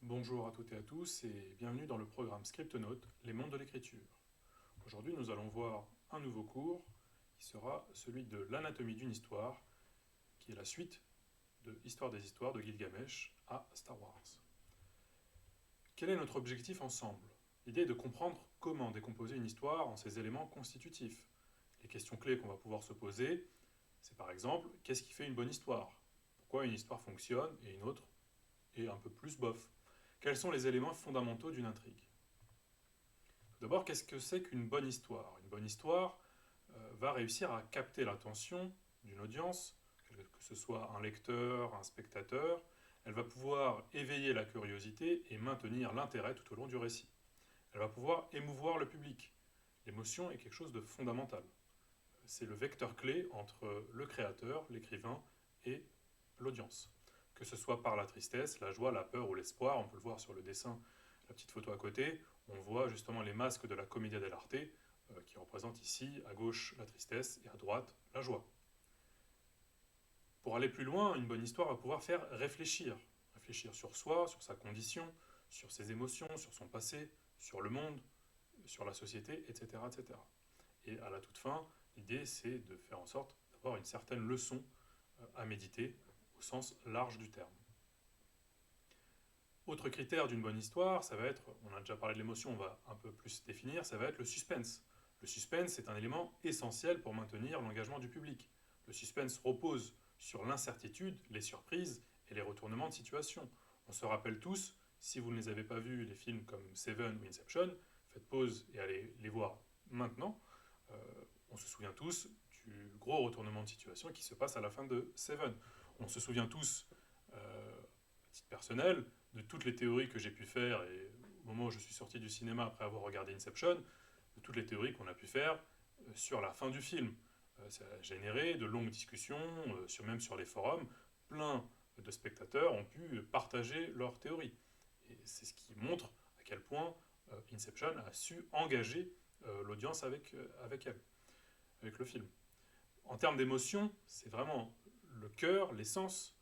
Bonjour à toutes et à tous et bienvenue dans le programme ScriptNote, les mondes de l'écriture. Aujourd'hui nous allons voir un nouveau cours qui sera celui de l'anatomie d'une histoire, qui est la suite de Histoire des histoires de Gilgamesh à Star Wars. Quel est notre objectif ensemble? L'idée est de comprendre comment décomposer une histoire en ses éléments constitutifs. Les questions clés qu'on va pouvoir se poser, c'est par exemple, qu'est-ce qui fait une bonne histoire? Pourquoi une histoire fonctionne et une autre est un peu plus bof? Quels sont les éléments fondamentaux d'une intrigue? Tout d'abord, qu'est-ce que c'est qu'une bonne histoire? Une bonne histoire va réussir à capter l'attention d'une audience, que ce soit un lecteur, un spectateur. Elle va pouvoir éveiller la curiosité et maintenir l'intérêt tout au long du récit. Elle va pouvoir émouvoir le public. L'émotion est quelque chose de fondamental. C'est le vecteur clé entre le créateur, l'écrivain et l'audience. Que ce soit par la tristesse, la joie, la peur ou l'espoir, on peut le voir sur le dessin, la petite photo à côté, on voit justement les masques de la commedia dell'arte qui représentent ici à gauche la tristesse et à droite la joie. Pour aller plus loin, une bonne histoire va pouvoir faire réfléchir. Réfléchir sur soi, sur sa condition, sur ses émotions, sur son passé, sur le monde, sur la société, etc. etc. Et à la toute fin, l'idée c'est de faire en sorte d'avoir une certaine leçon à méditer au sens large du terme. Autre critère d'une bonne histoire, ça va être, on a déjà parlé de l'émotion, on va un peu plus définir, ça va être le suspense. Le suspense est un élément essentiel pour maintenir l'engagement du public. Le suspense repose sur l'incertitude, les surprises et les retournements de situation. On se rappelle tous, si vous ne les avez pas vus, les films comme Seven ou Inception, faites pause et allez les voir maintenant. On se souvient tous du gros retournement de situation qui se passe à la fin de Seven. On se souvient tous, à titre personnel, de toutes les théories que j'ai pu faire, et au moment où je suis sorti du cinéma après avoir regardé Inception, de toutes les théories qu'on a pu faire sur la fin du film. Ça a généré de longues discussions, même sur les forums. Plein de spectateurs ont pu partager leurs théories. Et c'est ce qui montre à quel point Inception a su engager l'audience avec elle, avec le film. En termes d'émotion, c'est vraiment le cœur, l'essence.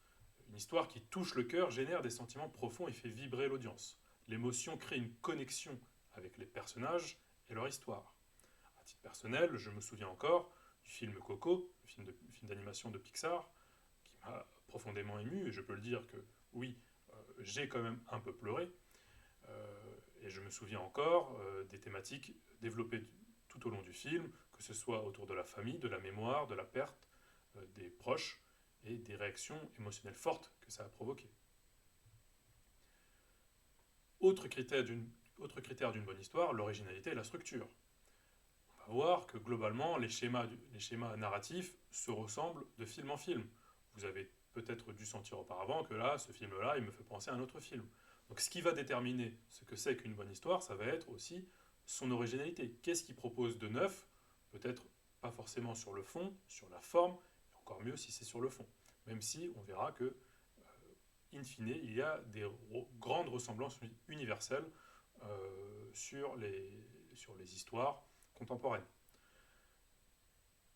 Une histoire qui touche le cœur génère des sentiments profonds et fait vibrer l'audience. L'émotion crée une connexion avec les personnages et leur histoire. À titre personnel, je me souviens encore du film Coco, le film d'animation de Pixar, qui m'a profondément ému, et je peux le dire que oui, j'ai quand même un peu pleuré. Et je me souviens encore des thématiques développées tout au long du film, que ce soit autour de la famille, de la mémoire, de la perte, des proches, et des réactions émotionnelles fortes que ça a provoquées. Autre critère d'une bonne histoire, l'originalité et la structure. On va voir que globalement, les schémas narratifs se ressemblent de film en film. Vous avez peut-être dû sentir auparavant que là, ce film-là, il me fait penser à un autre film. Donc ce qui va déterminer ce que c'est qu'une bonne histoire, ça va être aussi son originalité. Qu'est-ce qu'il propose de neuf? Peut-être pas forcément sur le fond, sur la forme, et encore mieux si c'est sur le fond. Même si on verra que, in fine, il y a des grandes ressemblances universelles sur les histoires contemporaines.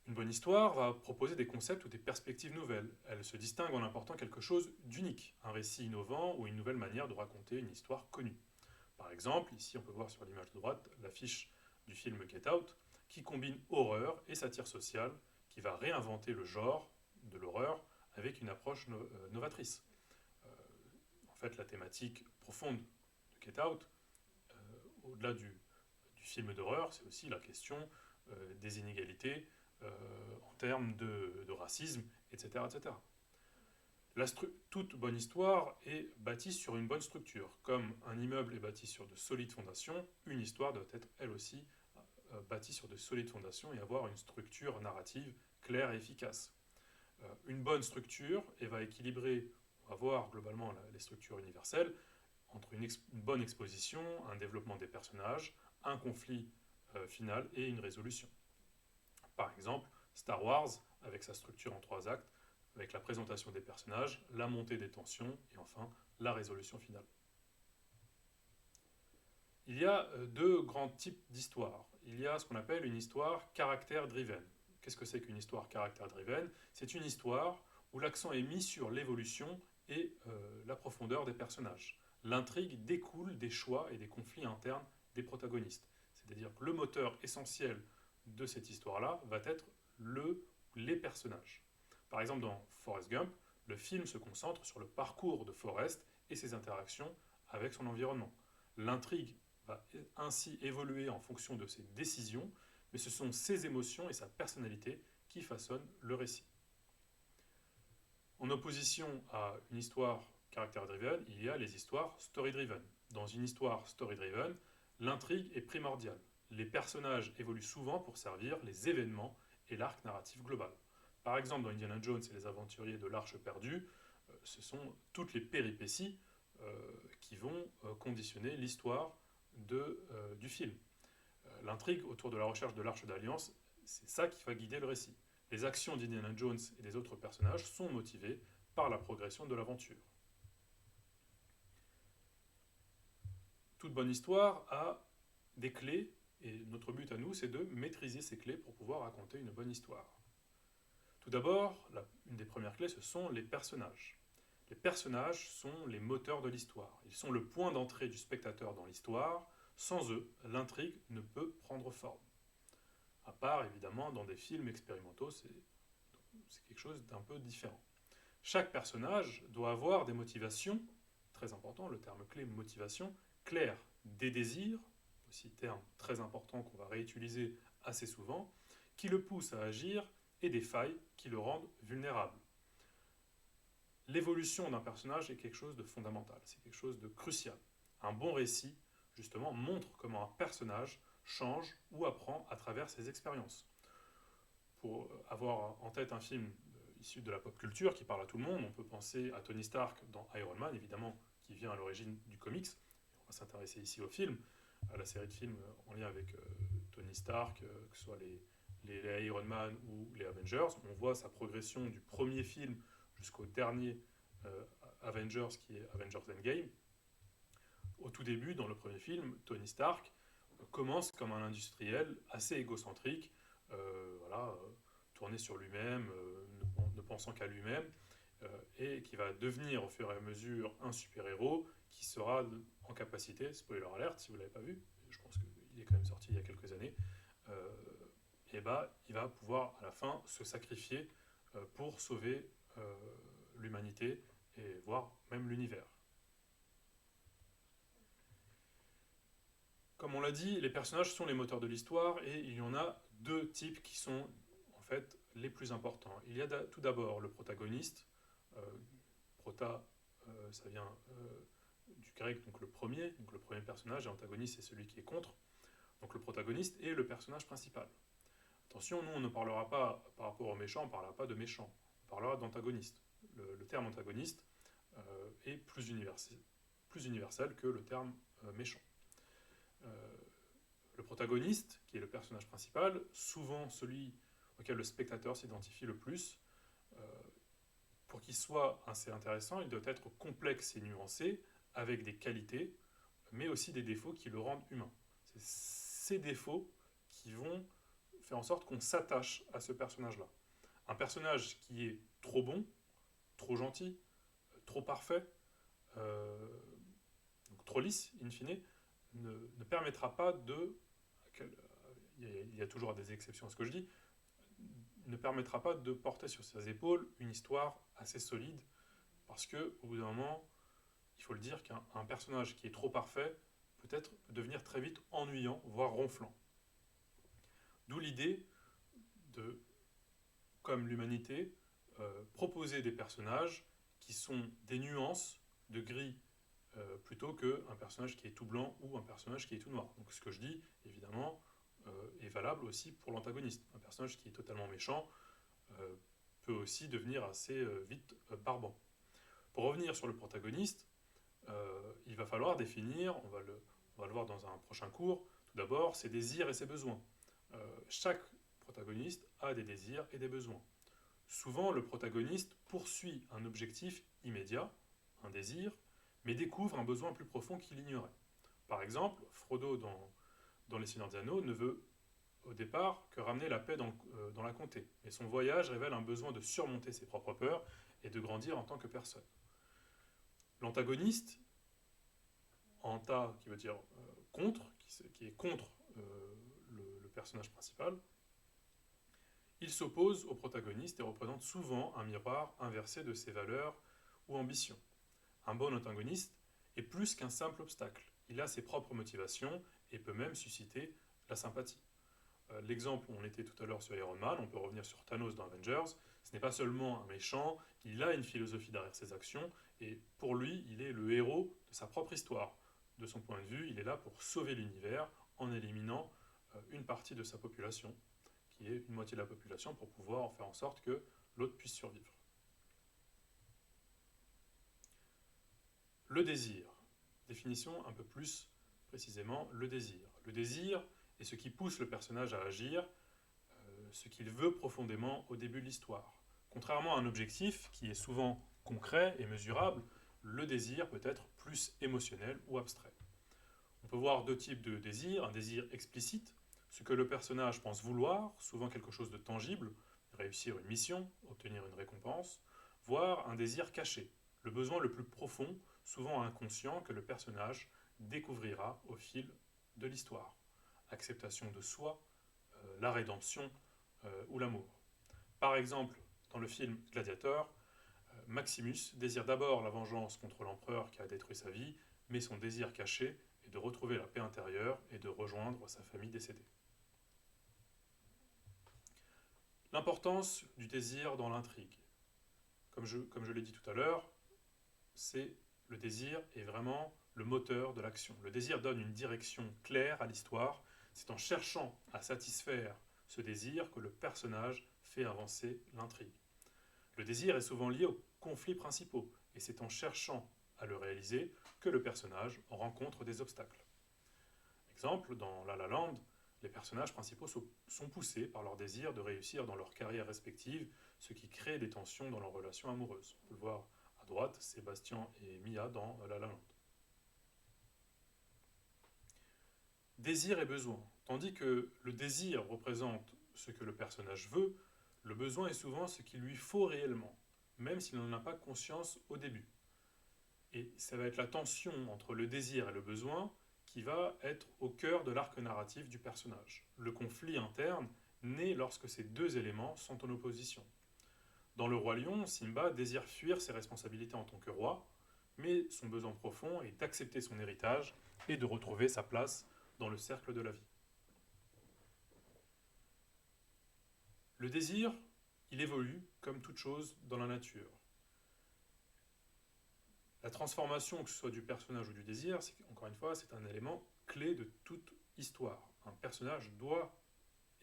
Une bonne histoire va proposer des concepts ou des perspectives nouvelles. Elle se distingue en apportant quelque chose d'unique, un récit innovant ou une nouvelle manière de raconter une histoire connue. Par exemple, ici on peut voir sur l'image de droite l'affiche du film Get Out, qui combine horreur et satire sociale, qui va réinventer le genre de l'horreur avec une approche novatrice. En fait, la thématique profonde de Get Out, au-delà du film d'horreur, c'est aussi la question des inégalités en termes de racisme, etc. etc. Toute bonne histoire est bâtie sur une bonne structure. Comme un immeuble est bâti sur de solides fondations, une histoire doit être elle aussi bâtie sur de solides fondations et avoir une structure narrative claire et efficace. Une bonne structure, elle va équilibrer, on va voir globalement les structures universelles, entre une bonne exposition, un développement des personnages, un conflit final et une résolution. Par exemple, Star Wars, avec sa structure en 3 actes, avec la présentation des personnages, la montée des tensions et enfin la résolution finale. Il y a deux grands types d'histoires. Il y a ce qu'on appelle une histoire caractère-driven. Qu'est-ce que c'est qu'une histoire caractère-driven? C'est une histoire où l'accent est mis sur l'évolution et la profondeur des personnages. L'intrigue découle des choix et des conflits internes des protagonistes. C'est-à-dire que le moteur essentiel de cette histoire-là va être les personnages. Par exemple, dans Forrest Gump, le film se concentre sur le parcours de Forrest et ses interactions avec son environnement. L'intrigue va ainsi évoluer en fonction de ses décisions, mais ce sont ses émotions et sa personnalité qui façonnent le récit. En opposition à une histoire character-driven, il y a les histoires story-driven. Dans une histoire story-driven, l'intrigue est primordiale. Les personnages évoluent souvent pour servir les événements et l'arc narratif global. Par exemple, dans Indiana Jones et les aventuriers de l'Arche perdue, ce sont toutes les péripéties qui vont conditionner l'histoire du film. L'intrigue autour de la recherche de l'Arche d'Alliance, c'est ça qui va guider le récit. Les actions d'Indiana Jones et des autres personnages sont motivées par la progression de l'aventure. Toute bonne histoire a des clés, et notre but à nous, c'est de maîtriser ces clés pour pouvoir raconter une bonne histoire. Tout d'abord, une des premières clés, ce sont les personnages. Les personnages sont les moteurs de l'histoire. Ils sont le point d'entrée du spectateur dans l'histoire. Sans eux, l'intrigue ne peut prendre forme. À part, évidemment, dans des films expérimentaux, c'est quelque chose d'un peu différent. Chaque personnage doit avoir des motivations, très important, le terme clé motivation, claires, des désirs, aussi terme très important qu'on va réutiliser assez souvent, qui le poussent à agir, et des failles qui le rendent vulnérable. L'évolution d'un personnage est quelque chose de fondamental, c'est quelque chose de crucial. Un bon récit, justement, montre comment un personnage change ou apprend à travers ses expériences. Pour avoir en tête un film issu de la pop culture qui parle à tout le monde, on peut penser à Tony Stark dans Iron Man, évidemment, qui vient à l'origine du comics. On va s'intéresser ici au film, à la série de films en lien avec Tony Stark, que ce soit les Iron Man ou les Avengers. On voit sa progression du premier film jusqu'au dernier Avengers, qui est Avengers Endgame. Au tout début, dans le premier film, Tony Stark commence comme un industriel assez égocentrique, tourné sur lui-même, ne pensant qu'à lui-même, et qui va devenir au fur et à mesure un super-héros qui sera en capacité, spoiler alert si vous ne l'avez pas vu, je pense qu'il est quand même sorti il y a quelques années, il va pouvoir à la fin se sacrifier pour sauver l'humanité et voire même l'univers. Comme on l'a dit, les personnages sont les moteurs de l'histoire et il y en a deux types qui sont en fait les plus importants. Il y a tout d'abord le protagoniste. Prota, ça vient du grec, donc le premier personnage, et antagoniste, c'est celui qui est contre. Donc le protagoniste est le personnage principal. Attention, nous on ne parlera pas, par rapport aux méchants, on ne parlera pas de méchants, on parlera d'antagoniste. Le terme antagoniste est plus universel que le terme méchant. Le protagoniste, qui est le personnage principal, souvent celui auquel le spectateur s'identifie le plus, pour qu'il soit assez intéressant, il doit être complexe et nuancé, avec des qualités, mais aussi des défauts qui le rendent humain. C'est ces défauts qui vont faire en sorte qu'on s'attache à ce personnage-là. Un personnage qui est trop bon, trop gentil, trop parfait, donc trop lisse, in fine, ne permettra pas de... Il y a toujours des exceptions à ce que je dis, ne permettra pas de porter sur ses épaules une histoire assez solide, parce que au bout d'un moment, il faut le dire qu'un personnage qui est trop parfait peut devenir très vite ennuyant, voire ronflant. D'où l'idée de, comme l'humanité, proposer des personnages qui sont des nuances de gris plutôt qu'un personnage qui est tout blanc ou un personnage qui est tout noir. Donc ce que je dis, évidemment, est valable aussi pour l'antagoniste. Un personnage qui est totalement méchant peut aussi devenir assez vite barbant. Pour revenir sur le protagoniste, il va falloir définir, on va le voir dans un prochain cours, tout d'abord ses désirs et ses besoins. Chaque protagoniste a des désirs et des besoins. Souvent, le protagoniste poursuit un objectif immédiat, un désir, mais découvre un besoin plus profond qu'il ignorait. Par exemple, Frodo dans Les Seigneurs des Anneaux ne veut au départ que ramener la paix dans la comté, mais son voyage révèle un besoin de surmonter ses propres peurs et de grandir en tant que personne. L'antagoniste, anta, qui veut dire contre, qui est contre le personnage principal, il s'oppose au protagoniste et représente souvent un miroir inversé de ses valeurs ou ambitions. Un bon antagoniste est plus qu'un simple obstacle. Il a ses propres motivations et peut même susciter la sympathie. L'exemple où on était tout à l'heure sur Iron Man, on peut revenir sur Thanos dans Avengers, ce n'est pas seulement un méchant, il a une philosophie derrière ses actions, et pour lui, il est le héros de sa propre histoire. De son point de vue, il est là pour sauver l'univers en éliminant une partie de sa population, qui est une moitié de la population, pour pouvoir faire en sorte que l'autre puisse survivre. Le désir. Définition un peu plus précisément, le désir. Le désir est ce qui pousse le personnage à agir, ce qu'il veut profondément au début de l'histoire. Contrairement à un objectif qui est souvent concret et mesurable, le désir peut être plus émotionnel ou abstrait. On peut voir deux types de désirs. Un désir explicite, ce que le personnage pense vouloir, souvent quelque chose de tangible, réussir une mission, obtenir une récompense, voire un désir caché, le besoin le plus profond, souvent inconscient, que le personnage découvrira au fil de l'histoire. Acceptation de soi, la rédemption ou l'amour. Par exemple, dans le film Gladiator, Maximus désire d'abord la vengeance contre l'empereur qui a détruit sa vie, mais son désir caché est de retrouver la paix intérieure et de rejoindre sa famille décédée. L'importance du désir dans l'intrigue. Comme je l'ai dit tout à l'heure, le désir est vraiment le moteur de l'action. Le désir donne une direction claire à l'histoire. C'est en cherchant à satisfaire ce désir que le personnage fait avancer l'intrigue. Le désir est souvent lié aux conflits principaux, et c'est en cherchant à le réaliser que le personnage rencontre des obstacles. Exemple, dans La La Land, les personnages principaux sont poussés par leur désir de réussir dans leur carrière respective, ce qui crée des tensions dans leur relation amoureuse. On peut le voir à droite, Sébastien et Mia dans La La Land. Désir et besoin. Tandis que le désir représente ce que le personnage veut, le besoin est souvent ce qu'il lui faut réellement, même s'il n'en a pas conscience au début. Et ça va être la tension entre le désir et le besoin qui va être au cœur de l'arc narratif du personnage. Le conflit interne naît lorsque ces deux éléments sont en opposition. Dans Le Roi Lion, Simba désire fuir ses responsabilités en tant que roi, mais son besoin profond est d'accepter son héritage et de retrouver sa place dans le cercle de la vie. Le désir, il évolue comme toute chose dans la nature. La transformation, que ce soit du personnage ou du désir, encore une fois, c'est un élément clé de toute histoire. Un personnage doit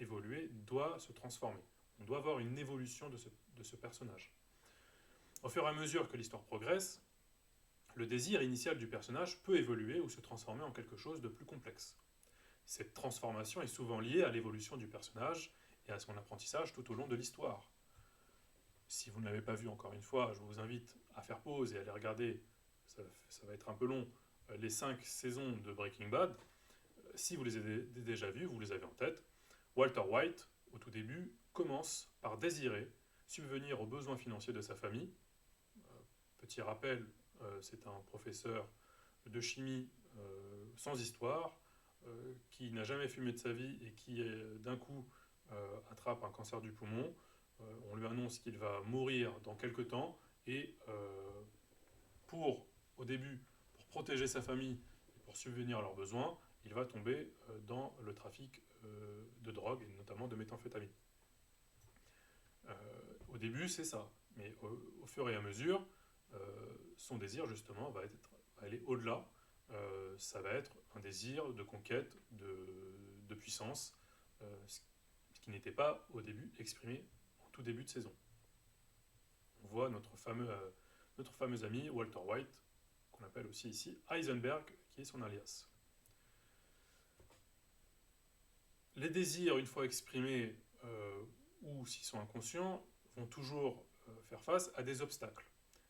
évoluer, doit se transformer. On doit avoir une évolution de ce personnage. Au fur et à mesure que l'histoire progresse, le désir initial du personnage peut évoluer ou se transformer en quelque chose de plus complexe. Cette transformation est souvent liée à l'évolution du personnage et à son apprentissage tout au long de l'histoire. Si vous ne l'avez pas vu encore une fois, je vous invite à faire pause et à aller regarder, ça va être un peu long, les 5 saisons de Breaking Bad. Si vous les avez déjà vus, vous les avez en tête. Walter White, au tout début, commence par désirer subvenir aux besoins financiers de sa famille. Petit rappel, c'est un professeur de chimie sans histoire, qui n'a jamais fumé de sa vie et qui d'un coup attrape un cancer du poumon. On lui annonce qu'il va mourir dans quelques temps et au début, pour protéger sa famille et pour subvenir à leurs besoins, il va tomber dans le trafic de drogue et notamment de méthamphétamine. Au début, c'est ça, mais au fur et à mesure, son désir justement va aller au-delà. Ça va être un désir de conquête, de puissance, ce qui n'était pas au début exprimé en tout début de saison. On voit notre fameux ami Walter White, qu'on appelle aussi ici Heisenberg, qui est son alias. Les désirs, une fois exprimés ou s'ils sont inconscients, vont toujours faire face à des obstacles.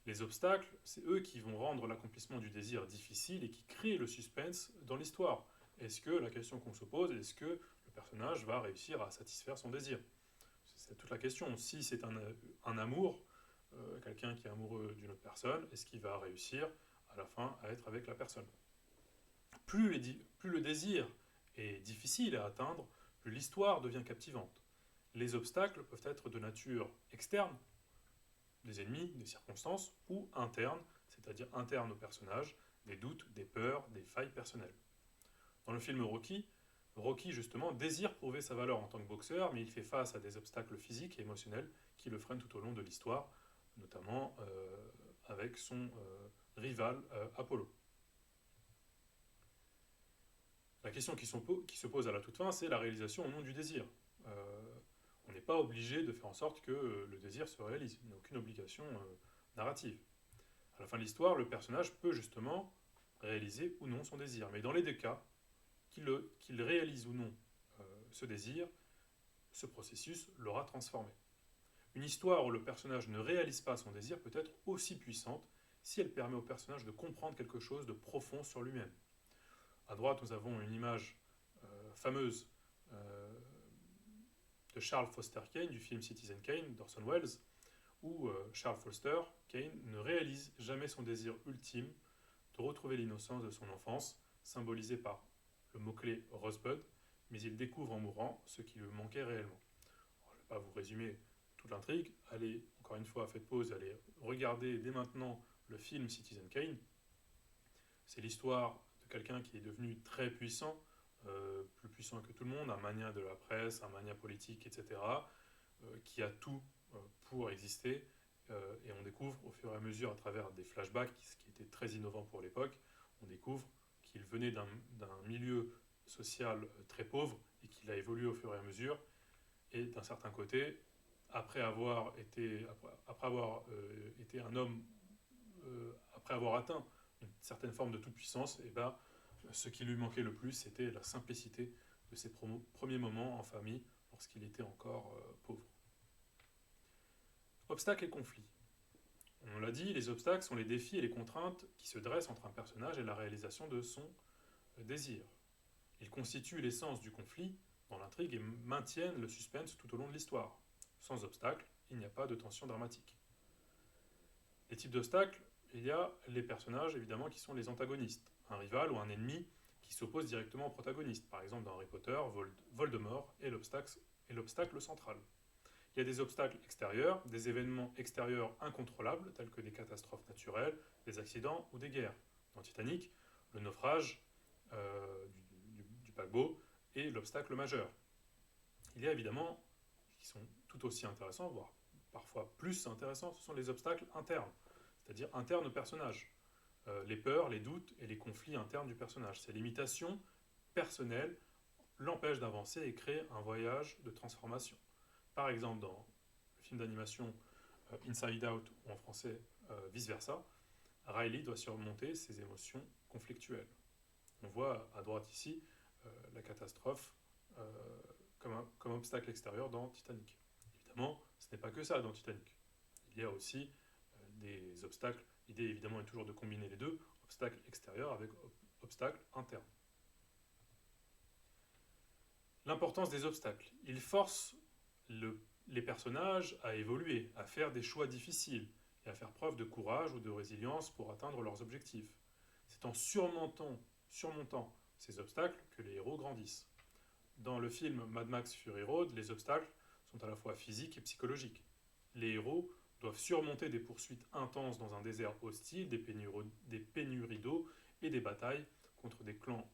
Les obstacles, c'est eux qui vont rendre l'accomplissement du désir difficile et qui créent le suspense dans l'histoire. Est-ce que, la question qu'on se pose, est-ce que le personnage va réussir à satisfaire son désir? C'est toute la question. Si c'est un amour, quelqu'un qui est amoureux d'une autre personne, est-ce qu'il va réussir à la fin à être avec la personne? Plus le désir est difficile à atteindre, plus l'histoire devient captivante. Les obstacles peuvent être de nature externe, des ennemis, des circonstances, ou internes, c'est-à-dire internes au personnage, des doutes, des peurs, des failles personnelles. Dans le film Rocky, Rocky justement désire prouver sa valeur en tant que boxeur, mais il fait face à des obstacles physiques et émotionnels qui le freinent tout au long de l'histoire, notamment avec son rival Apollo. La question qui se pose à la toute fin, c'est la réalisation au nom du désir. On n'est pas obligé de faire en sorte que le désir se réalise. Il n'y a aucune obligation narrative. À la fin de l'histoire, le personnage peut justement réaliser ou non son désir. Mais dans les deux cas, qu'il réalise ou non ce désir, ce processus l'aura transformé. Une histoire où le personnage ne réalise pas son désir peut être aussi puissante si elle permet au personnage de comprendre quelque chose de profond sur lui-même. À droite, nous avons une image fameuse de Charles Foster Kane du film Citizen Kane d'Orson Welles, où Charles Foster Kane ne réalise jamais son désir ultime de retrouver l'innocence de son enfance, symbolisée par le mot-clé Rosebud, mais il découvre en mourant ce qui lui manquait réellement. Alors, je ne vais pas vous résumer toute l'intrigue, allez, encore une fois, faites pause, allez regarder dès maintenant le film Citizen Kane. C'est l'histoire de quelqu'un qui est devenu très puissant, plus puissant que tout le monde, un mania de la presse, un mania politique, etc., qui a tout pour exister, et on découvre au fur et à mesure, à travers des flashbacks, ce qui était très innovant pour l'époque, on découvre qu'il venait d'un milieu social très pauvre et qu'il a évolué au fur et à mesure, et d'un certain côté, après avoir été un homme, après avoir atteint une certaine forme de toute-puissance, et ben, ce qui lui manquait le plus, c'était la simplicité de ses premiers moments en famille lorsqu'il était encore pauvre. Obstacles et conflits. On l'a dit, les obstacles sont les défis et les contraintes qui se dressent entre un personnage et la réalisation de son désir. Ils constituent l'essence du conflit dans l'intrigue et maintiennent le suspense tout au long de l'histoire. Sans obstacles, il n'y a pas de tension dramatique. Les types d'obstacles, il y a les personnages évidemment qui sont les antagonistes, un rival ou un ennemi qui s'oppose directement au protagoniste. Par exemple dans Harry Potter, Voldemort est l'obstacle central. Il y a des obstacles extérieurs, des événements extérieurs incontrôlables, tels que des catastrophes naturelles, des accidents ou des guerres. Dans Titanic, le naufrage du paquebot est l'obstacle majeur. Il y a évidemment, qui sont tout aussi intéressants, voire parfois plus intéressants, ce sont les obstacles internes, c'est-à-dire internes au personnage. Les peurs, les doutes et les conflits internes du personnage. Ces limitations personnelles l'empêchent d'avancer et créer un voyage de transformation. Par exemple, dans le film d'animation Inside Out, ou en français Vice Versa, Riley doit surmonter ses émotions conflictuelles. On voit à droite ici la catastrophe comme obstacle extérieur dans Titanic. Évidemment, ce n'est pas que ça dans Titanic. Il y a aussi des obstacles. L'idée évidemment est toujours de combiner les deux, obstacles extérieurs avec obstacles internes. L'importance des obstacles. Ils forcent les personnages à évoluer, à faire des choix difficiles et à faire preuve de courage ou de résilience pour atteindre leurs objectifs. C'est en surmontant ces obstacles que les héros grandissent. Dans le film Mad Max Fury Road, les obstacles sont à la fois physiques et psychologiques. Les héros doivent surmonter des poursuites intenses dans un désert hostile, des pénuries d'eau et des batailles contre des clans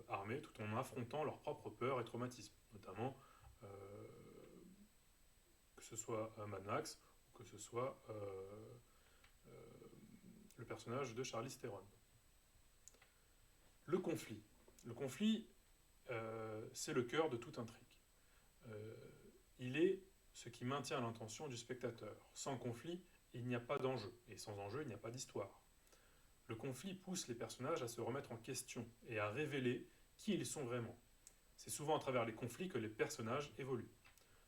armés, tout en affrontant leurs propres peurs et traumatismes, notamment que ce soit Mad Max ou que ce soit le personnage de Charlize Theron. Le conflit. Le conflit, c'est le cœur de toute intrigue. Il est ce qui maintient l'intention du spectateur. Sans conflit, il n'y a pas d'enjeu, et sans enjeu, il n'y a pas d'histoire. Le conflit pousse les personnages à se remettre en question et à révéler qui ils sont vraiment. C'est souvent à travers les conflits que les personnages évoluent.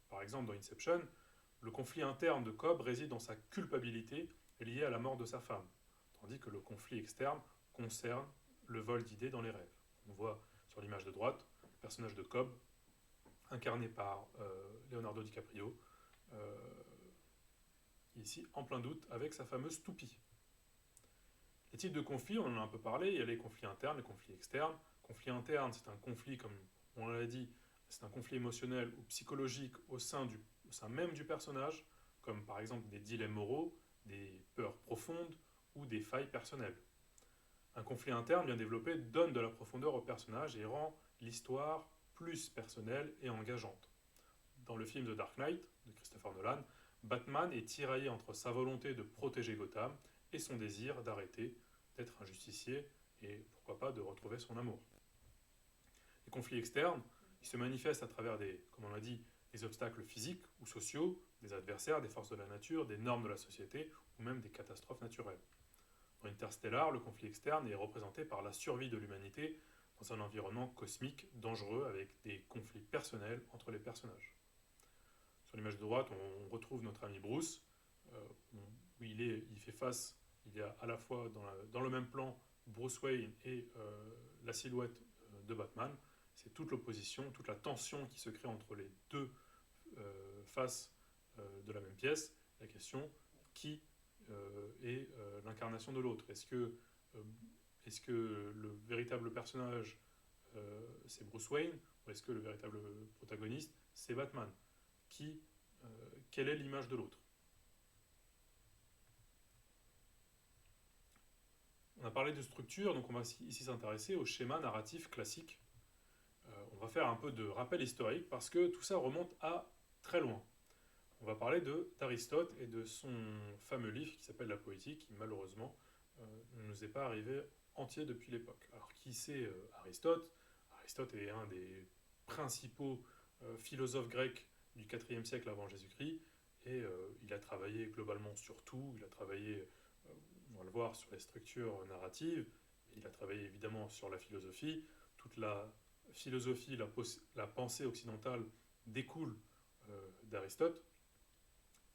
Par exemple, dans Inception, le conflit interne de Cobb réside dans sa culpabilité liée à la mort de sa femme, tandis que le conflit externe concerne le vol d'idées dans les rêves. On voit sur l'image de droite le personnage de Cobb, incarné par Leonardo DiCaprio, ici en plein doute avec sa fameuse toupie. Les types de conflits, on en a un peu parlé, il y a les conflits internes, les conflits externes. Conflit interne, c'est un conflit, comme on l'a dit, c'est un conflit émotionnel ou psychologique au sein même du personnage, comme par exemple des dilemmes moraux, des peurs profondes ou des failles personnelles. Un conflit interne bien développé donne de la profondeur au personnage et rend l'histoire plus personnelle et engageante. Dans le film The Dark Knight de Christopher Nolan, Batman est tiraillé entre sa volonté de protéger Gotham et son désir d'arrêter, d'être un justicier et pourquoi pas de retrouver son amour. Les conflits externes, ils se manifestent à travers comme on l'a dit, des obstacles physiques ou sociaux, des adversaires, des forces de la nature, des normes de la société ou même des catastrophes naturelles. Dans Interstellar, le conflit externe est représenté par la survie de l'humanité dans un environnement cosmique dangereux avec des conflits personnels entre les personnages. Sur l'image de droite, on retrouve notre ami Bruce, où il fait face, il y a à la fois dans le même plan Bruce Wayne et la silhouette de Batman. C'est toute l'opposition, toute la tension qui se crée entre les deux faces de la même pièce. La question, qui est l'incarnation de l'autre? Est-ce que le véritable personnage, c'est Bruce Wayne, ou est-ce que le véritable protagoniste, c'est Batman? Quelle est l'image de l'autre? On a parlé de structure, donc on va ici s'intéresser au schéma narratif classique. On va faire un peu de rappel historique parce que tout ça remonte à très loin. On va parler d'Aristote et de son fameux livre qui s'appelle La Poétique, qui malheureusement ne nous est pas arrivé entier depuis l'époque. Alors qui c'est Aristote? Aristote est un des principaux philosophes grecs du IVe siècle avant Jésus-Christ, et il a travaillé globalement sur tout. Il a travaillé, on va le voir, sur les structures narratives, il a travaillé évidemment sur la philosophie. Toute la philosophie, la pensée occidentale découle d'Aristote,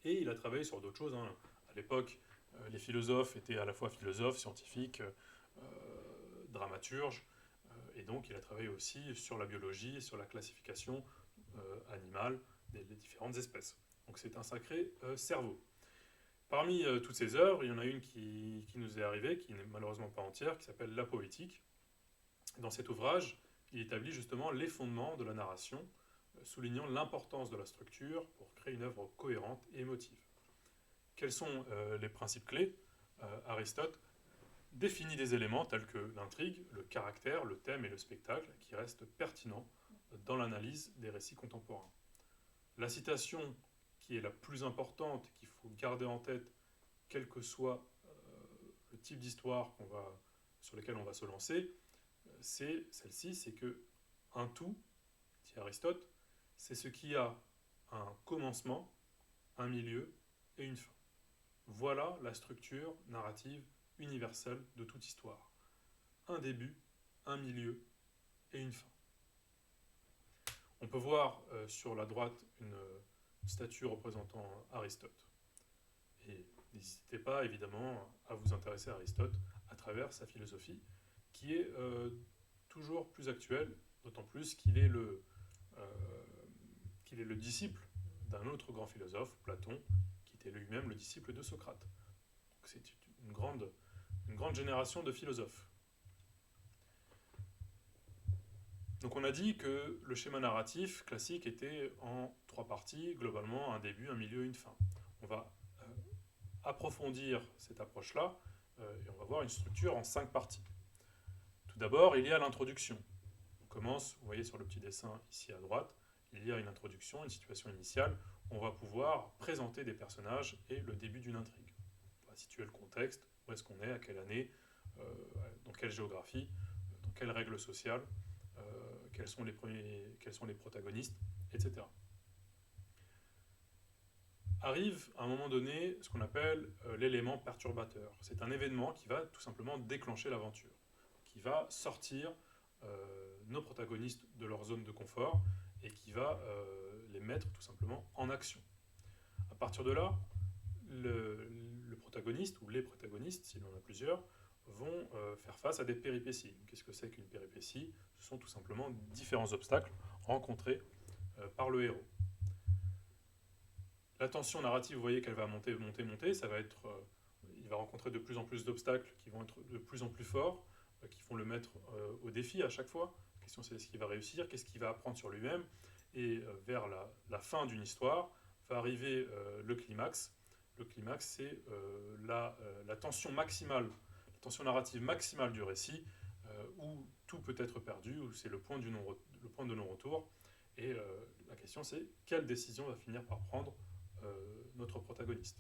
et il a travaillé sur d'autres choses. À l'époque, les philosophes étaient à la fois philosophes, scientifiques, dramaturges, et donc il a travaillé aussi sur la biologie et sur la classification animale des différentes espèces. Donc c'est un sacré cerveau. Parmi toutes ces œuvres, il y en a une qui nous est arrivée, qui n'est malheureusement pas entière, qui s'appelle La Poétique. Dans cet ouvrage, il établit justement les fondements de la narration, soulignant l'importance de la structure pour créer une œuvre cohérente et émotive. Quels sont les principes clés? Aristote définit des éléments tels que l'intrigue, le caractère, le thème et le spectacle qui restent pertinents dans l'analyse des récits contemporains. La citation qui est la plus importante, qu'il faut garder en tête, quel que soit le type d'histoire sur lequel on va se lancer, c'est celle-ci, c'est que un tout, dit Aristote, c'est ce qui a un commencement, un milieu et une fin. Voilà la structure narrative universelle de toute histoire. Un début, un milieu et une fin. On peut voir sur la droite une statue représentant Aristote. Et n'hésitez pas évidemment à vous intéresser à Aristote à travers sa philosophie, qui est toujours plus actuelle, d'autant plus qu'il est le disciple d'un autre grand philosophe, Platon, qui était lui-même le disciple de Socrate. Donc c'est une grande génération de philosophes. Donc on a dit que le schéma narratif classique était en 3 parties, globalement un début, un milieu et une fin. On va approfondir cette approche-là et on va voir une structure en 5 parties. Tout d'abord, il y a l'introduction. On commence, vous voyez sur le petit dessin ici à droite, il y a une introduction, une situation initiale. On va pouvoir présenter des personnages et le début d'une intrigue. On va situer le contexte, où est-ce qu'on est, à quelle année, dans quelle géographie, dans quelles règles sociales, quels sont les protagonistes, etc. Arrive à un moment donné ce qu'on appelle l'élément perturbateur. C'est un événement qui va tout simplement déclencher l'aventure, qui va sortir nos protagonistes de leur zone de confort et qui va les mettre tout simplement en action. À partir de là, le protagoniste ou les protagonistes, s'il en a plusieurs, vont faire face à des péripéties. Qu'est-ce que c'est qu'une péripétie? Ce sont tout simplement différents obstacles rencontrés par le héros. La tension narrative, vous voyez qu'elle va monter, ça va être, il va rencontrer de plus en plus d'obstacles qui vont être de plus en plus forts, qui vont le mettre au défi à chaque fois. La question c'est est-ce qu'il va réussir, qu'est-ce qu'il va apprendre sur lui-même, et vers la fin d'une histoire va arriver le climax. Le climax, c'est la tension maximale, la tension narrative maximale du récit, où tout peut être perdu, où c'est le point de non-retour. Et la question c'est quelle décision va finir par prendre notre protagoniste.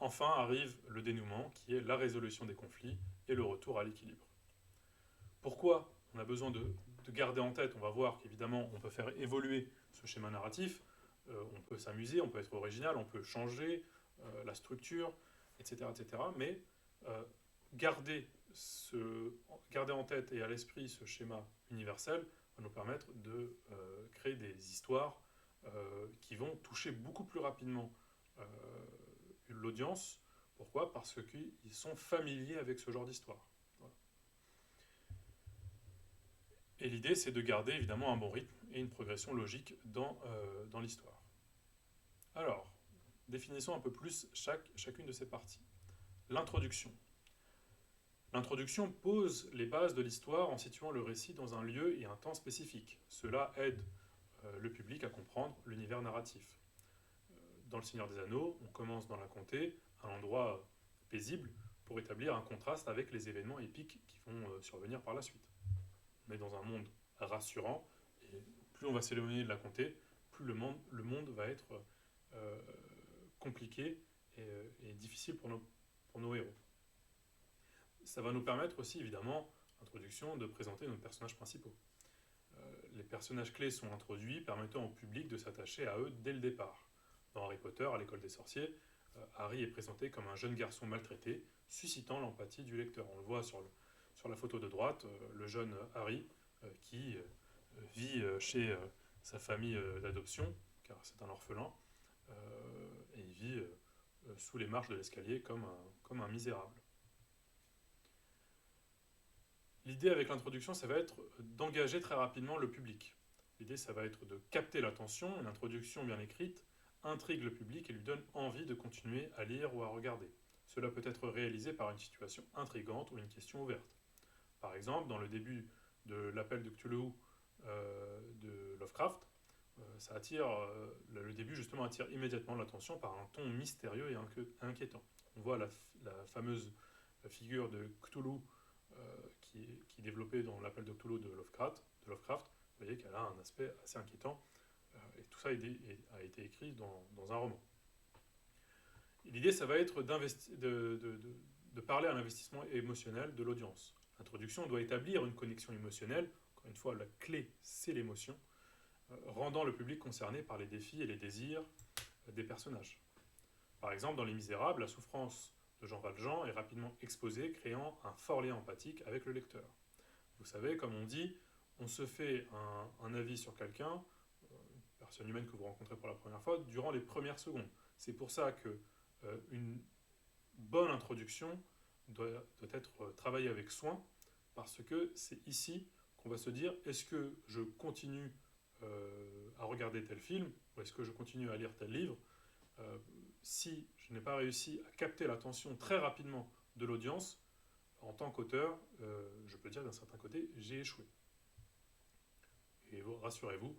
Enfin arrive le dénouement, qui est la résolution des conflits et le retour à l'équilibre. Pourquoi on a besoin de garder en tête? On va voir qu'évidemment on peut faire évoluer ce schéma narratif, on peut s'amuser, on peut être original, on peut changer la structure, etc. etc. mais garder en tête et à l'esprit ce schéma universel va nous permettre de créer des histoires qui vont toucher beaucoup plus rapidement l'audience. Pourquoi? Parce qu'ils sont familiers avec ce genre d'histoire. Voilà. Et l'idée, c'est de garder évidemment un bon rythme et une progression logique dans l'histoire. Alors, définissons un peu plus chacune de ces parties. L'introduction. L'introduction pose les bases de l'histoire en situant le récit dans un lieu et un temps spécifique. Cela aide le public à comprendre l'univers narratif. Dans Le Seigneur des Anneaux, on commence dans la comté, à un endroit paisible, pour établir un contraste avec les événements épiques qui vont survenir par la suite. On est dans un monde rassurant, et plus on va s'éloigner de la comté, plus le monde va être compliqué et difficile pour nos héros. Ça va nous permettre aussi, évidemment, l'introduction, de présenter nos personnages principaux. Les personnages clés sont introduits, permettant au public de s'attacher à eux dès le départ. Dans Harry Potter, à l'école des sorciers, Harry est présenté comme un jeune garçon maltraité, suscitant l'empathie du lecteur. On le voit sur la photo de droite, le jeune Harry qui vit chez sa famille d'adoption, car c'est un orphelin, et il vit sous les marches de l'escalier comme un misérable. L'idée avec l'introduction, ça va être d'engager très rapidement le public. L'idée, ça va être de capter l'attention. Une introduction bien écrite intrigue le public et lui donne envie de continuer à lire ou à regarder. Cela peut être réalisé par une situation intrigante ou une question ouverte. Par exemple, dans le début de l'appel de Cthulhu de Lovecraft, le début justement attire immédiatement l'attention par un ton mystérieux et inquiétant. On voit la fameuse figure de Cthulhu qui est développée dans l'appel de Cthulhu de Lovecraft. Vous voyez qu'elle a un aspect assez inquiétant, et tout ça a été écrit dans un roman. L'idée, ça va être de parler à l'investissement émotionnel de l'audience. L'introduction doit établir une connexion émotionnelle. Encore une fois, la clé, c'est l'émotion, rendant le public concerné par les défis et les désirs des personnages. Par exemple, dans Les Misérables, la souffrance de Jean Valjean est rapidement exposée, créant un fort lien empathique avec le lecteur. Vous savez, comme on dit, on se fait un avis sur quelqu'un, une personne humaine que vous rencontrez pour la première fois, durant les premières secondes. C'est pour ça qu'une bonne introduction doit être travaillée avec soin, parce que c'est ici qu'on va se dire, est-ce que je continue à regarder tel film, ou est-ce que je continue à lire tel livre? Si je n'ai pas réussi à capter l'attention très rapidement de l'audience, en tant qu'auteur, je peux dire d'un certain côté, j'ai échoué. Et rassurez-vous,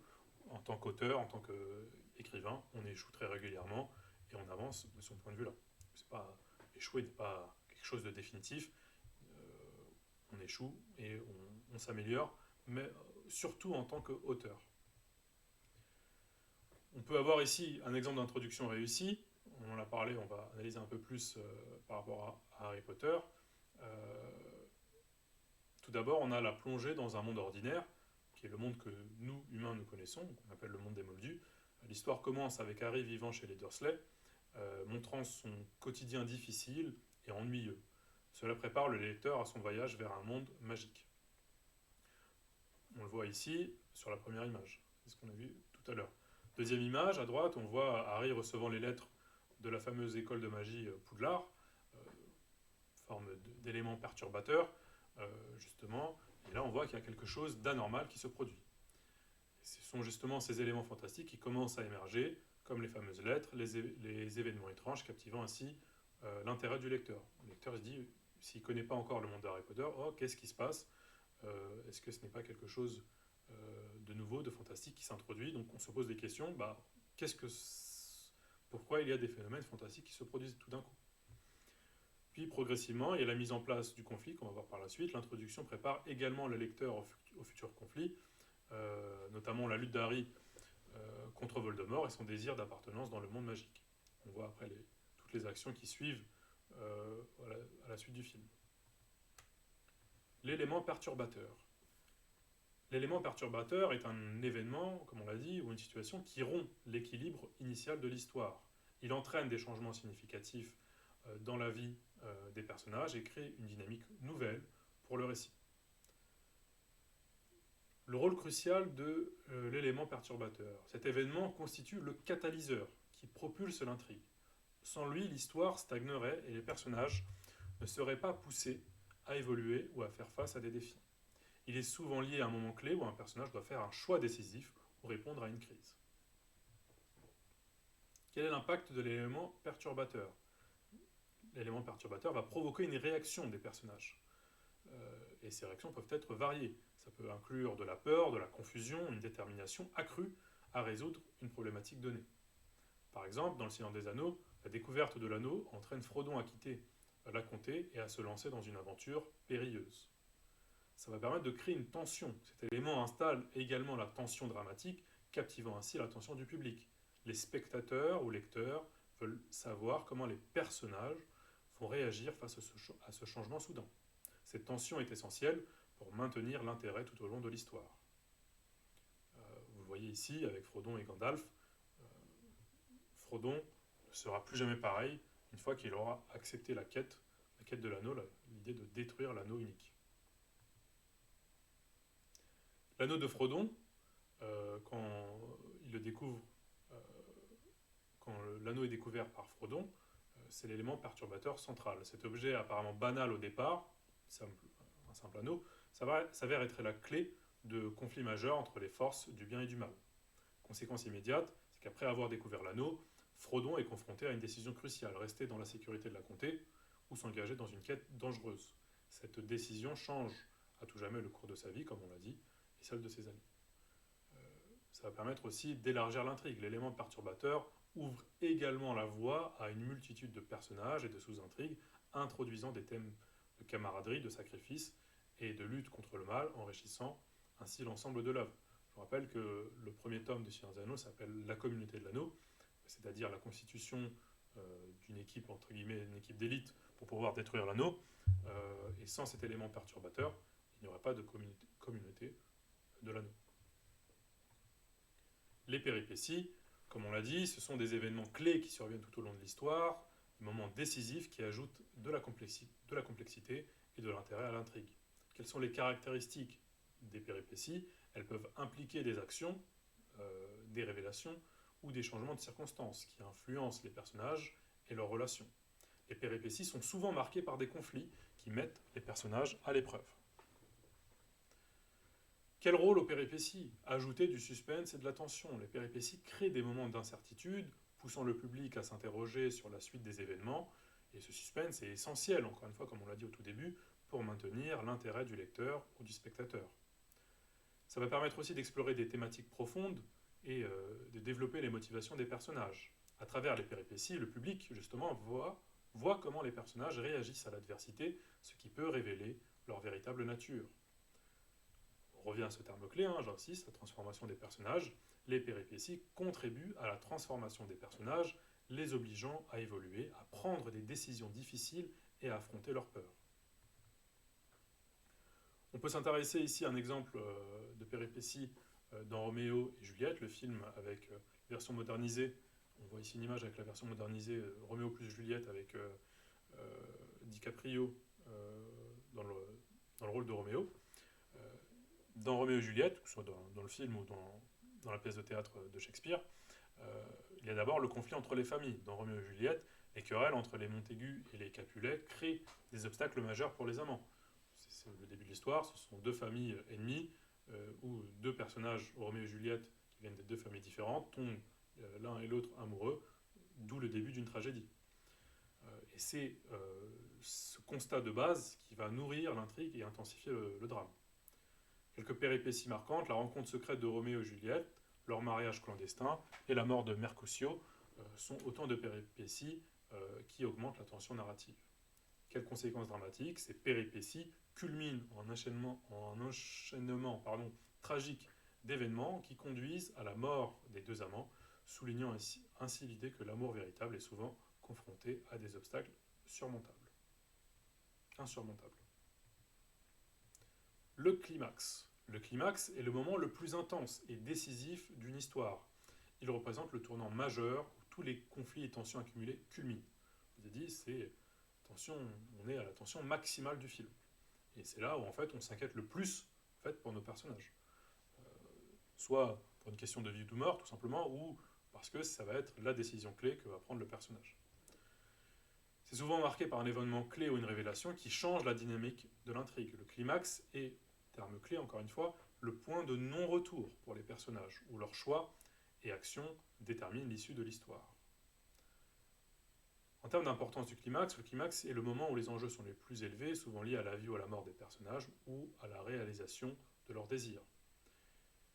en tant qu'auteur, en tant qu'écrivain, on échoue très régulièrement et on avance de son point de vue-là. Échouer n'est pas quelque chose de définitif. On échoue et on s'améliore, mais surtout en tant qu'auteur. On peut avoir ici un exemple d'introduction réussie. On en a parlé, on va analyser un peu plus par rapport à Harry Potter. Tout d'abord, on a la plongée dans un monde ordinaire, qui est le monde que nous, humains, nous connaissons, qu'on appelle le monde des Moldus. L'histoire commence avec Harry vivant chez les Dursley, montrant son quotidien difficile et ennuyeux. Cela prépare le lecteur à son voyage vers un monde magique. On le voit ici, sur la première image. C'est ce qu'on a vu tout à l'heure. Deuxième image, à droite, on voit Harry recevant les lettres de la fameuse école de magie Poudlard, forme d'éléments perturbateurs, justement. Et là, on voit qu'il y a quelque chose d'anormal qui se produit. Et ce sont justement ces éléments fantastiques qui commencent à émerger, comme les fameuses lettres, les événements étranges, captivant ainsi l'intérêt du lecteur. Le lecteur se dit, s'il ne connaît pas encore le monde d'Harry Potter, oh, qu'est-ce qui se passe? Est-ce que ce n'est pas quelque chose de nouveau, de fantastique qui s'introduit? Donc on se pose des questions, pourquoi il y a des phénomènes fantastiques qui se produisent tout d'un coup? Puis progressivement, il y a la mise en place du conflit, qu'on va voir par la suite. L'introduction prépare également le lecteur au futur conflit, notamment la lutte d'Harry contre Voldemort et son désir d'appartenance dans le monde magique. On voit après toutes les actions qui suivent à la suite du film. L'élément perturbateur. L'élément perturbateur est un événement, comme on l'a dit, ou une situation qui rompt l'équilibre initial de l'histoire. Il entraîne des changements significatifs dans la vie des personnages et crée une dynamique nouvelle pour le récit. Le rôle crucial de l'élément perturbateur. Cet événement constitue le catalyseur qui propulse l'intrigue. Sans lui, l'histoire stagnerait et les personnages ne seraient pas poussés à évoluer ou à faire face à des défis. Il est souvent lié à un moment clé où un personnage doit faire un choix décisif ou répondre à une crise. Quel est l'impact de l'élément perturbateur? L'élément perturbateur va provoquer une réaction des personnages. Et ces réactions peuvent être variées. Ça peut inclure de la peur, de la confusion, une détermination accrue à résoudre une problématique donnée. Par exemple, dans Le Seigneur des Anneaux, la découverte de l'anneau entraîne Frodon à quitter la comté et à se lancer dans une aventure périlleuse. Ça va permettre de créer une tension. Cet élément installe également la tension dramatique, captivant ainsi l'attention du public. Les spectateurs ou lecteurs veulent savoir comment les personnages vont réagir face à ce changement soudain. Cette tension est essentielle pour maintenir l'intérêt tout au long de l'histoire. Vous le voyez ici avec Frodon et Gandalf. Frodon ne sera plus jamais pareil une fois qu'il aura accepté la quête de l'anneau, l'idée de détruire l'anneau unique. L'anneau de Frodon, quand il le découvre, quand l'anneau est découvert par Frodon, c'est l'élément perturbateur central. Cet objet apparemment banal au départ, un simple anneau, s'avère être la clé de conflits majeurs entre les forces du bien et du mal. Conséquence immédiate, c'est qu'après avoir découvert l'anneau, Frodon est confronté à une décision cruciale, rester dans la sécurité de la comté ou s'engager dans une quête dangereuse. Cette décision change à tout jamais le cours de sa vie, comme on l'a dit, et celle de ses amis. Ça va permettre aussi d'élargir l'intrigue. L'élément perturbateur ouvre également la voie à une multitude de personnages et de sous-intrigues, introduisant des thèmes de camaraderie, de sacrifice et de lutte contre le mal, enrichissant ainsi l'ensemble de l'œuvre. Je vous rappelle que le premier tome de Seigneur des Anneaux s'appelle La communauté de l'anneau, c'est-à-dire la constitution d'une équipe, entre guillemets, une équipe d'élite pour pouvoir détruire l'anneau. Et sans cet élément perturbateur, il n'y aurait pas de communauté de l'anneau. Les péripéties, comme on l'a dit, ce sont des événements clés qui surviennent tout au long de l'histoire, des moments décisifs qui ajoutent de la complexité et de l'intérêt à l'intrigue. Quelles sont les caractéristiques des péripéties? Elles peuvent impliquer des actions, des révélations ou des changements de circonstances qui influencent les personnages et leurs relations. Les péripéties sont souvent marquées par des conflits qui mettent les personnages à l'épreuve. Quel rôle aux péripéties? Ajouter du suspense et de la tension. Les péripéties créent des moments d'incertitude, poussant le public à s'interroger sur la suite des événements, et ce suspense est essentiel, encore une fois, comme on l'a dit au tout début, pour maintenir l'intérêt du lecteur ou du spectateur. Ça va permettre aussi d'explorer des thématiques profondes et de développer les motivations des personnages. À travers les péripéties, le public, justement, voit comment les personnages réagissent à l'adversité, ce qui peut révéler leur véritable nature. On revient à ce terme clé, j'insiste, la transformation des personnages. Les péripéties contribuent à la transformation des personnages, les obligeant à évoluer, à prendre des décisions difficiles et à affronter leurs peurs. On peut s'intéresser ici à un exemple de péripéties dans Roméo et Juliette, le film avec version modernisée. On voit ici une image avec la version modernisée, Roméo plus Juliette avec DiCaprio dans le rôle de Roméo. Dans Roméo et Juliette, que ce soit dans le film ou dans la pièce de théâtre de Shakespeare, il y a d'abord le conflit entre les familles. Dans Roméo et Juliette, les querelles entre les Montaigu et les Capulet créent des obstacles majeurs pour les amants. C'est le début de l'histoire, ce sont deux familles ennemies, où deux personnages, Roméo et Juliette, qui viennent des deux familles différentes, tombent l'un et l'autre amoureux, d'où le début d'une tragédie. Et c'est ce constat de base qui va nourrir l'intrigue et intensifier le drame. Quelques péripéties marquantes, la rencontre secrète de Roméo et Juliette, leur mariage clandestin et la mort de Mercutio sont autant de péripéties qui augmentent la tension narrative. Quelles conséquences dramatiques? Ces péripéties culminent en un enchaînement tragique d'événements qui conduisent à la mort des deux amants, soulignant ainsi l'idée que l'amour véritable est souvent confronté à des obstacles insurmontables. Le climax. Le climax est le moment le plus intense et décisif d'une histoire. Il représente le tournant majeur où tous les conflits et tensions accumulées culminent. Je vous ai dit, on est à la tension maximale du film. Et c'est là où en fait on s'inquiète le plus pour nos personnages. Soit pour une question de vie ou de mort tout simplement, ou parce que ça va être la décision clé que va prendre le personnage. C'est souvent marqué par un événement clé ou une révélation qui change la dynamique de l'intrigue. Le climax est, terme clé encore une fois, le point de non-retour pour les personnages, où leurs choix et actions déterminent l'issue de l'histoire. En termes d'importance du climax, le climax est le moment où les enjeux sont les plus élevés, souvent liés à la vie ou à la mort des personnages, ou à la réalisation de leurs désirs.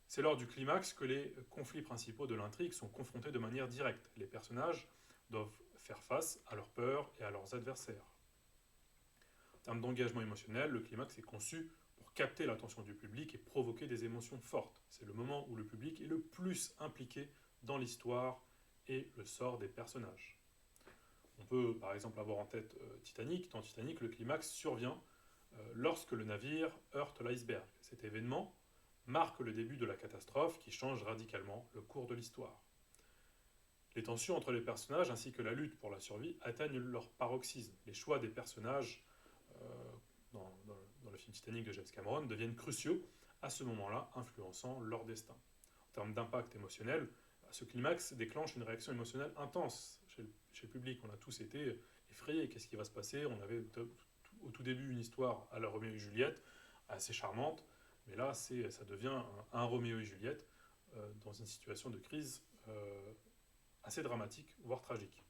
C'est lors du climax que les conflits principaux de l'intrigue sont confrontés de manière directe. Les personnages doivent faire face à leurs peurs et à leurs adversaires. En termes d'engagement émotionnel, le climax est conçu pour capter l'attention du public et provoquer des émotions fortes. C'est le moment où le public est le plus impliqué dans l'histoire et le sort des personnages. On peut par exemple avoir en tête Titanic. Dans Titanic, le climax survient lorsque le navire heurte l'iceberg. Cet événement marque le début de la catastrophe qui change radicalement le cours de l'histoire. Les tensions entre les personnages ainsi que la lutte pour la survie atteignent leur paroxysme. Les choix des personnages dans le film Titanic de James Cameron deviennent cruciaux à ce moment-là, influençant leur destin. En termes d'impact émotionnel, ce climax déclenche une réaction émotionnelle intense chez le public. On a tous été effrayés. Qu'est-ce qui va se passer? On avait au tout début une histoire à la Roméo et Juliette, assez charmante, mais là ça devient un Roméo et Juliette dans une situation de crise assez dramatique, voire tragique.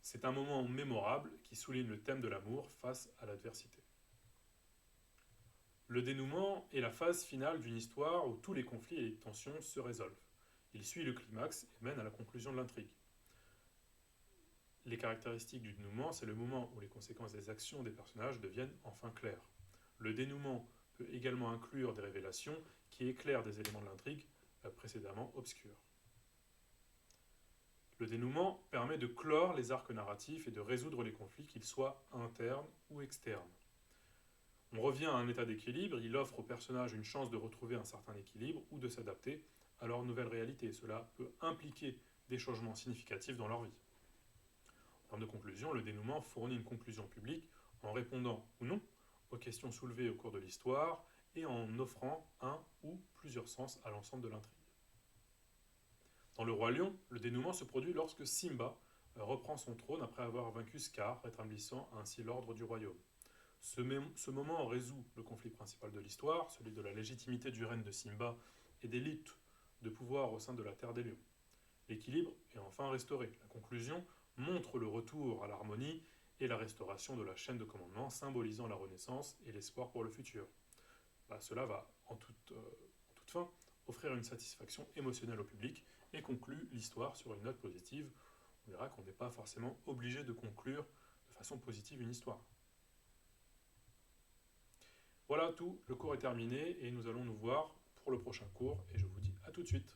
C'est un moment mémorable qui souligne le thème de l'amour face à l'adversité. Le dénouement est la phase finale d'une histoire où tous les conflits et les tensions se résolvent. Il suit le climax et mène à la conclusion de l'intrigue. Les caractéristiques du dénouement, c'est le moment où les conséquences des actions des personnages deviennent enfin claires. Le dénouement peut également inclure des révélations qui éclairent des éléments de l'intrigue précédemment obscurs. Le dénouement permet de clore les arcs narratifs et de résoudre les conflits, qu'ils soient internes ou externes. On revient à un état d'équilibre, il offre aux personnages une chance de retrouver un certain équilibre ou de s'adapter à leur nouvelle réalité. Cela peut impliquer des changements significatifs dans leur vie. En termes de conclusion, le dénouement fournit une conclusion publique en répondant ou non aux questions soulevées au cours de l'histoire et en offrant un ou plusieurs sens à l'ensemble de l'intrigue. Dans Le Roi Lion, le dénouement se produit lorsque Simba reprend son trône après avoir vaincu Scar, rétablissant ainsi l'ordre du royaume. Ce moment résout le conflit principal de l'histoire, celui de la légitimité du règne de Simba et des luttes de pouvoir au sein de la Terre des Lions. L'équilibre est enfin restauré. La conclusion montre le retour à l'harmonie et la restauration de la chaîne de commandement, symbolisant la renaissance et l'espoir pour le futur. Cela va, en toute fin, offrir une satisfaction émotionnelle au public et conclut l'histoire sur une note positive. On verra qu'on n'est pas forcément obligé de conclure de façon positive une histoire. Voilà tout, le cours est terminé et nous allons nous voir pour le prochain cours et je vous dis à tout de suite.